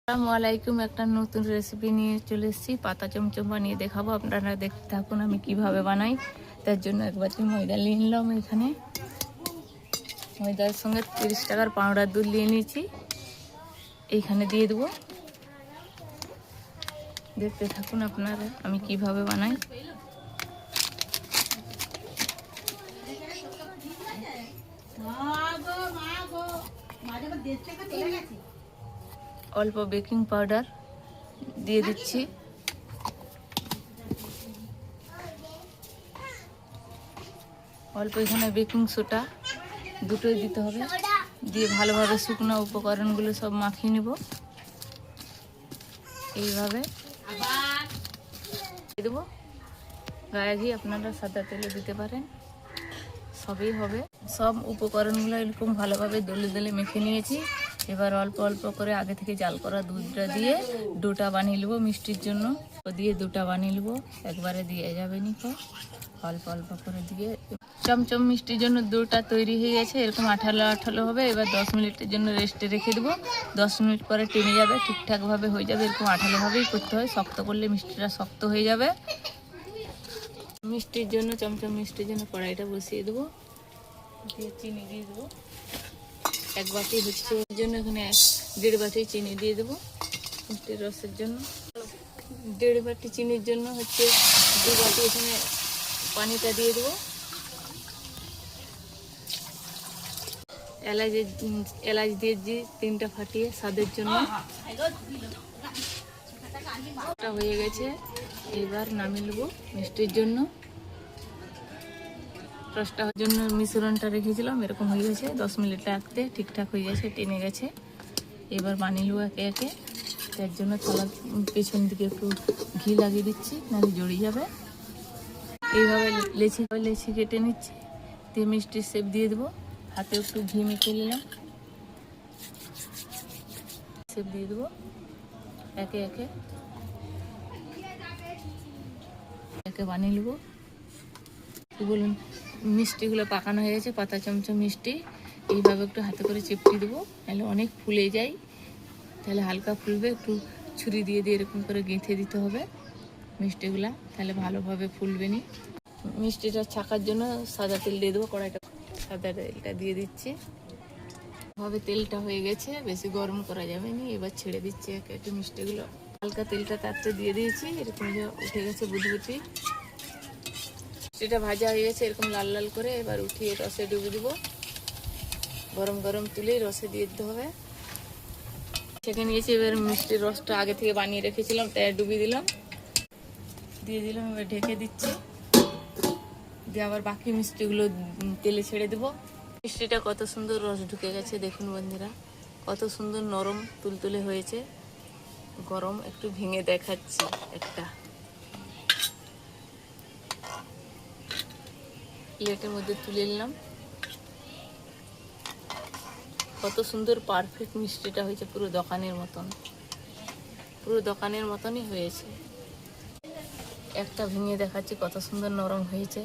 আসসালামু আলাইকুম। একটা নতুন রেসিপি নিয়ে চলে এসেছি। পাতা চমচম বানিয়ে দেখাবো, আপনারা দেখতে থাকুন আমি কিভাবে বানাই। তার জন্য এক বাটি ময়দা নিয়ে নিলাম। এখানে ময়দার সঙ্গে 30 টাকার পাউডার দুধ নিয়ে নিয়েছি, এইখানে দিয়ে দেবো। দেখতে থাকুন আপনারা আমি কিভাবে বানাই। অল্প বেকিং পাউডার দিয়ে দিচ্ছি, অল্প এখানে বেকিং সোডা দুটোই দিতে হবে। দিয়ে ভালোভাবে শুকনো উপকরণগুলো সব মাখিয়ে নেব। এইভাবে দিয়ে দেবো। গায়ে ঘি আপনারা সাদা তেলে দিতে পারেন, সবই হবে। সব উপকরণগুলো এরকম ভালোভাবে দলে দলে মেখে নিয়েছি। এবার অল্প অল্প করে আগে থেকে জাল করা দুধটা দিয়ে ডোটা বানিয়ে নেবো মিষ্টির জন্য। দিয়ে দুটা বানিয়ে নেবো, একবারে দিয়ে যাবে নি, অল্প অল্প করে দিয়ে। চমচম মিষ্টির জন্য ডোটা তৈরি হয়ে গেছে, এরকম আঠালো আঠালো হবে। এবার 10 মিনিটের জন্য রেস্টে রেখে দেবো। 10 মিনিট পরে টেনে যাবে, ঠিকঠাকভাবে হয়ে যাবে। এরকম আঠালোভাবেই করতে হয়, শক্ত করলে মিষ্টিটা শক্ত হয়ে যাবে। মিষ্টির জন্য চমচম মিষ্টির জন্য কড়াইটা বসিয়ে দেবো, দিয়ে চিনি দিয়ে দেবো। এক বাটি হচ্ছে এর জন্য এখানে 1.5 বাটি চিনি দিয়ে দেবো। মিষ্টির রসের জন্য 1.5 বাটি চিনির জন্য হচ্ছে 2 বাটি এখানে পানিটা দিয়ে দেবো। এলাচ দিয়েছি 3টা ফাটিয়ে স্বাদের জন্য। হয়ে গেছে, এবার নামিয়ে নেবো মিষ্টির জন্য। রসটার জন্য মিশ্রণটা রেখেছিলাম, এরকম হয়ে গেছে। 10 মিনিট রাখতে ঠিকঠাক হয়ে গেছে, টেনে গেছে। এবার বানিয়ে নেবো একে একে। তার জন্য থালার পেছন দিকে একটু ঘি লাগিয়ে দিচ্ছি, নাহলে জড়িয়ে যাবে। এইভাবে লেচি কেটে নিচ্ছি, দিয়ে মিষ্টির শেপ দিয়ে দেবো। হাতে একটু ঘি মেখে নিলাম, শেপ দিয়ে দেবো একে একে একে বানিয়ে নেবো। বলুন, মিষ্টিগুলো পাকানো হয়ে গেছে, পাতা চমচম মিষ্টি। এইভাবে একটু হাতে করে চেপটি দেবো, তাহলে অনেক ফুলে যায়। তাহলে হালকা ফুলবে, একটু ছুরি দিয়ে দিয়ে এরকম করে গেঁথে দিতে হবে মিষ্টিগুলা, তাহলে ভালোভাবে ফুলবে নি। মিষ্টিটা ছাকার জন্য সাদা তেল দিয়ে দেবো। কড়াইটা সাদা তেলটা দিয়ে দিচ্ছি। ভাবে তেলটা হয়ে গেছে, বেশি গরম করা যাবে না। এবার ছেড়ে দিচ্ছি একে একে মিষ্টিগুলো। হালকা তেলটা তাতে দিয়ে দিয়েছি, এরকম উঠে গেছে বুদবুটি। মিষ্টিটা ভাজা হয়ে গেছে এরকম লাল লাল করে। এবার উঠিয়ে রসে ডুবে দেবো। গরম গরম তুলেই রসে দিয়ে দিতে হবে। ছেঁকে নিয়েছি, এবার মিষ্টির রসটা আগে থেকে বানিয়ে রেখেছিলাম, তাই ডুবিয়ে দিলাম, দিয়ে দিলাম। এবার ঢেকে দিচ্ছি, দিয়ে আবার বাকি মিষ্টিগুলো তেলে ছেড়ে দেবো। মিষ্টিটা কত সুন্দর রস ঢুকে গেছে, দেখুন বন্ধুরা, কত সুন্দর নরম তুলতুলে হয়েছে। গরম একটু ভেঙে দেখাচ্ছি একটা প্লেটের মধ্যে তুলে নিলাম। কত সুন্দর পারফেক্ট মিষ্টিটা হয়েছে, পুরো দোকানের মতন, পুরো দোকানের মতনই হয়েছে। একটা ভেঙে দেখাচ্ছি কত সুন্দর নরম হয়েছে।